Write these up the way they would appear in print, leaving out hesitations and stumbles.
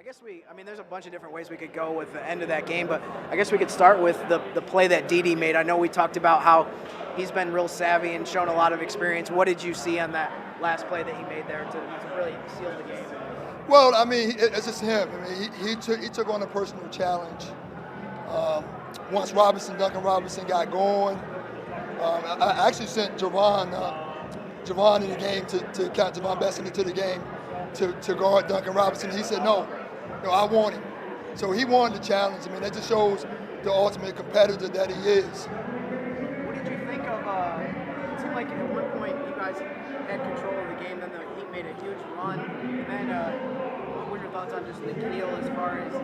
I mean, there's a bunch of different ways we could go with the end of that game, but I guess we could start with the play that Didi made. I know we talked about how he's been real savvy and shown a lot of experience. What did you see on that last play that he made there to really seal the game? Well, I mean, it's just him. I mean, he took on a personal challenge. Um, Once Duncan Robinson got going, I actually sent Javon in the game to count Javon Besson into the game to guard Duncan Robinson. He said, no, I want him. So he wanted the challenge. I mean, that just shows the ultimate competitor that he is. What did you think of? It seemed like at one point you guys had control of the game, then the Heat made a huge run. And what were your thoughts on just Nikhil as far as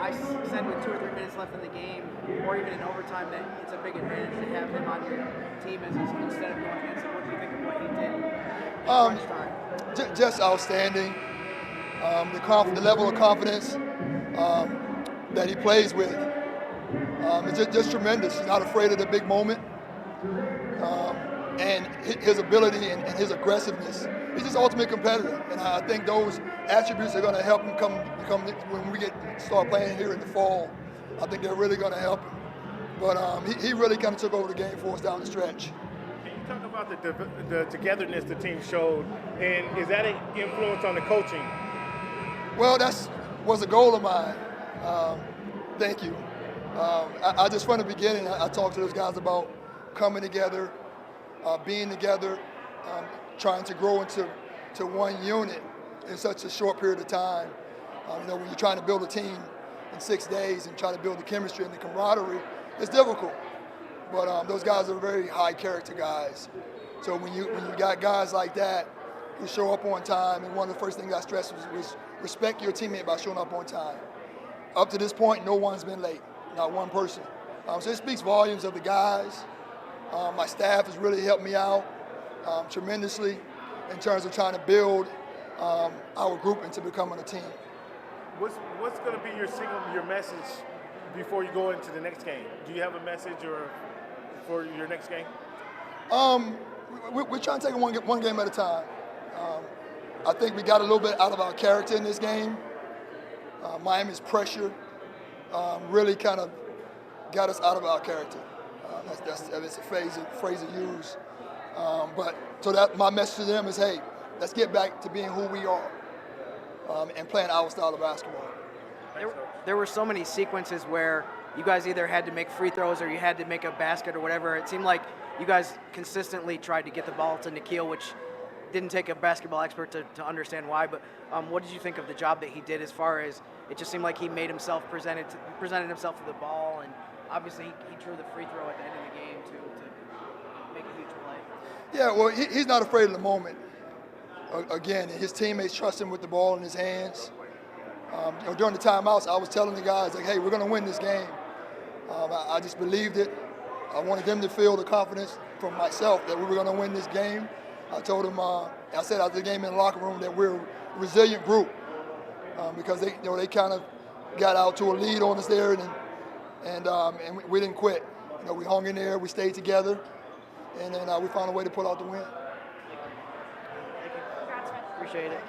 I said with 2 or 3 minutes left in the game, or even in overtime, that it's a big advantage to have him on your team instead of going against him? What do you think of what he did in crunch time? Just outstanding. The level of confidence that he plays with is just tremendous. He's not afraid of the big moment. And his ability and his aggressiveness. He's just ultimate competitor. And I think those attributes are going to help him come when we start playing here in the fall. I think they're really going to help him. But he really kind of took over the game for us down the stretch. Can you talk about the togetherness the team showed, and is that an influence on the coaching? Well, that was a goal of mine. Thank you. I just from the beginning, I talked to those guys about coming together, being together, trying to grow into one unit in such a short period of time. When you're trying to build a team in 6 days and try to build the chemistry and the camaraderie, it's difficult. But those guys are very high character guys. So when you got guys like that who show up on time, and one of the first things I stressed was respect your teammate by showing up on time. Up to this point, no one's been late, not one person. So it speaks volumes of the guys. My staff has really helped me out tremendously in terms of trying to build our group into becoming a team. What's going to be your message before you go into the next game? Do you have a message for your next game? We're trying to take it one game at a time. I think we got a little bit out of our character in this game. Miami's pressure really kind of got us out of our character. That's a phrase to use. So that my message to them is, hey, let's get back to being who we are and playing our style of basketball. There were so many sequences where you guys either had to make free throws or you had to make a basket or whatever. It seemed like you guys consistently tried to get the ball to Nikhil, which didn't take a basketball expert to understand why. But what did you think of the job that he did as far as it just seemed like he made himself presented himself to the ball, and obviously he drew the free throw at the end of the game to make a huge play. Yeah, well, he's not afraid of the moment. Again, his teammates trust him with the ball in his hands. During the timeouts, I was telling the guys, like, hey, we're going to win this game. I just believed it. I wanted them to feel the confidence from myself that we were going to win this game. I told them, I said after the game in the locker room that we're a resilient group because they kind of got out to a lead on us there, and we didn't quit. We hung in there, we stayed together, and then we found a way to pull out the win. Appreciate it.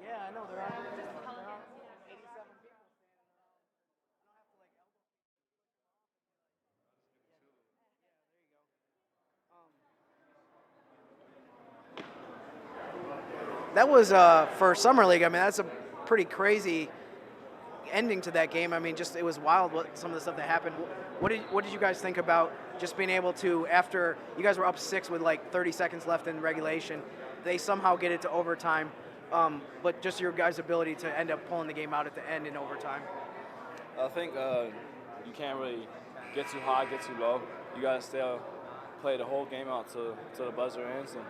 Yeah, I know. They're on 87 people standing around. I don't have to That was for summer league. I mean, that's a pretty crazy ending to that game. I mean, just it was wild what some of the stuff that happened. What did you guys think about just being able to, after you guys were up 6 with like 30 seconds left in regulation, they somehow get it to overtime, but just your guys' ability to end up pulling the game out at the end in overtime. I think you can't really get too high, get too low. You gotta still play the whole game out till the buzzer ends, and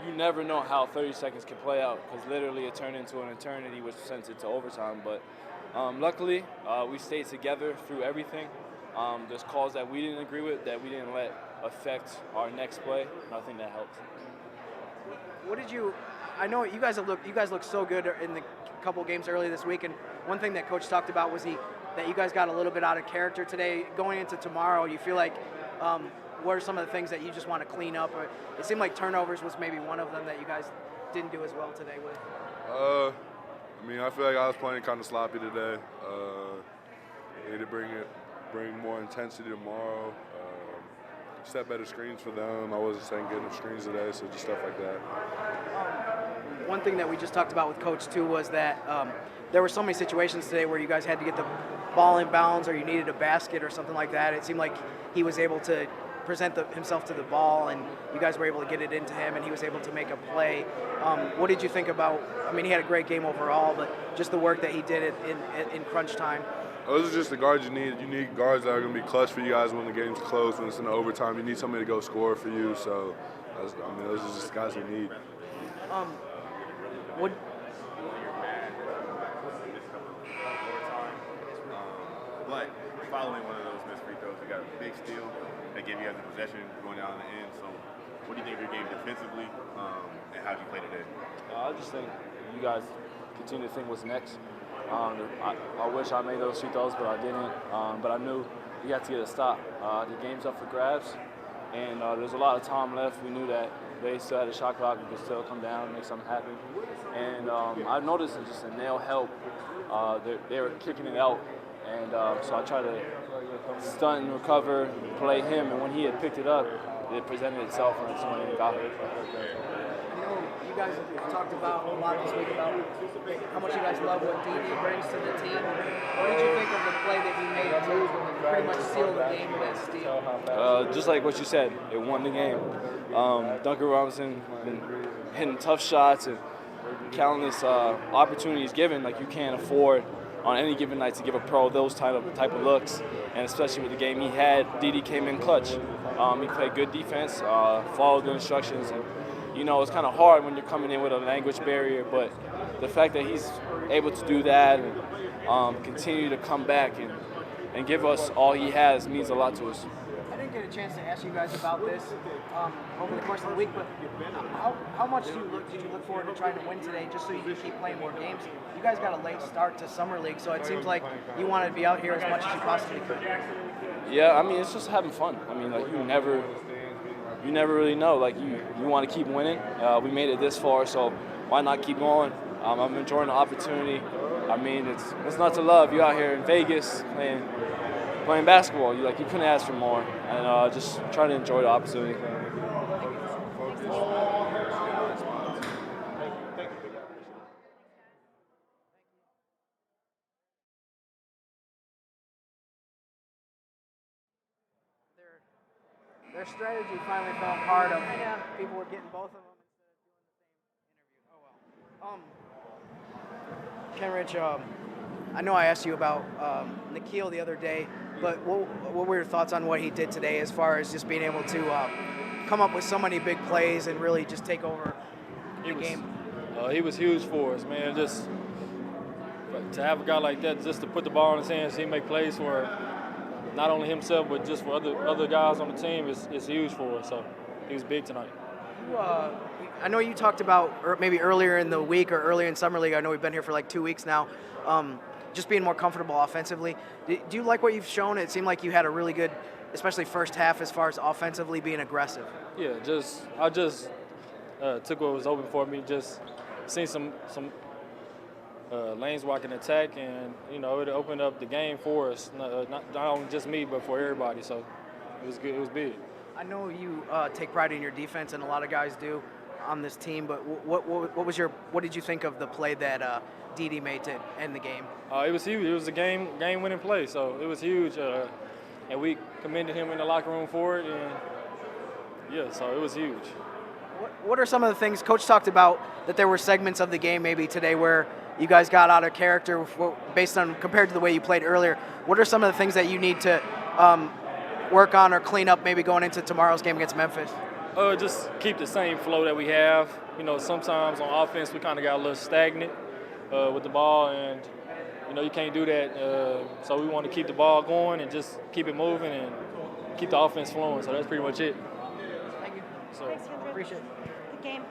you never know how 30 seconds can play out because literally it turned into an eternity, which sends it to overtime. But luckily, we stayed together through everything. There's calls that we didn't agree with that we didn't let affect our next play, and I think that helped. What did you? I know you guys look so good in the couple games early this week, and one thing that Coach talked about was that you guys got a little bit out of character today. Going into tomorrow, you feel like what are some of the things that you just want to clean up? Or it seemed like turnovers was maybe one of them that you guys didn't do as well today with. I mean, I feel like I was playing kind of sloppy today. Need to bring more intensity tomorrow. Set better screens for them. I wasn't saying good enough screens today, so just stuff like that. One thing that we just talked about with Coach too was that there were so many situations today where you guys had to get the ball in bounds or you needed a basket or something like that. It seemed like he was able to present himself to the ball, and you guys were able to get it into him, and he was able to make a play. What did you think about? I mean, he had a great game overall, but just the work that he did in crunch time. Those are just the guards you need. You need guards that are going to be clutch for you guys when the game's close, when it's in the overtime. You need somebody to go score for you. So, those are just the guys you need. What? But following one of those missed free throws, you got a big steal that gave you guys the possession going down the end. So, what do you think of your game defensively, and how did you play today? I just think you guys continue to think what's next. I wish I made those free throws, but I didn't. But I knew we had to get a stop. The game's up for grabs, and there's a lot of time left. We knew that they still had a shot clock. We could still come down and make something happen. And I noticed that just a nail help. They were kicking it out, and so I tried to stunt and recover, play him. And when he had picked it up, it presented itself, and it's when it got it. You guys have talked about a lot this week about how much you guys love what DD brings to the team. What did you think of the play that he made to pretty much seal the game with that steal? Just like what you said, it won the game. Duncan Robinson been hitting tough shots and countless opportunities given. Like you can't afford on any given night to give a pro those type of looks, and especially with the game he had, DD came in clutch. He played good defense, followed the instructions. And, you know, it's kind of hard when you're coming in with a language barrier, but the fact that he's able to do that and continue to come back and give us all he has means a lot to us. I didn't get a chance to ask you guys about this over the course of the week, but how much did you look forward to trying to win today just so you can keep playing more games? You guys got a late start to Summer League, so it seems like you wanted to be out here as much as you possibly could. Yeah, I mean, it's just having fun. I mean, like, you never really know. Like, you want to keep winning. We made it this far, so why not keep going? I'm enjoying the opportunity. I mean, it's not to love. You're out here in Vegas playing basketball. You couldn't ask for more, and just trying to enjoy the opportunity. Their strategy finally fell apart. People were getting both of them instead of doing the same interview. Oh well. Kenrich, I know I asked you about Nikhil the other day, but what were your thoughts on what he did today as far as just being able to come up with so many big plays and really just take over the game? He was huge for us, man. Just to have a guy like that, just to put the ball in his hands, he make plays for not only himself, but just for other guys on the team, is huge for us. So he was big tonight. I know you talked about, or maybe earlier in the week or earlier in Summer League, I know we've been here for like 2 weeks now, just being more comfortable offensively. Do you like what you've shown? It seemed like you had a really good, especially first half, as far as offensively being aggressive. Yeah, I just took what was open for me, just seen some lanes where I can attack, and it opened up the game for us. Not only just me, but for everybody. So it was good. It was big. I know you take pride in your defense, and a lot of guys do on this team. But what did you think of the play that Didi made to end the game? It was huge. It was a game-winning play, so it was huge. And we commended him in the locker room for it, and yeah, so it was huge. What are some of the things Coach talked about that there were segments of the game maybe today where you guys got out of character based on compared to the way you played earlier? What are some of the things that you need to work on or clean up maybe going into tomorrow's game against Memphis? Just keep the same flow that we have. Sometimes on offense we kind of got a little stagnant with the ball, and you can't do that. So we want to keep the ball going and just keep it moving and keep the offense flowing. So that's pretty much it. Thank you. So Thanks, Kendrick. Appreciate it. Good game.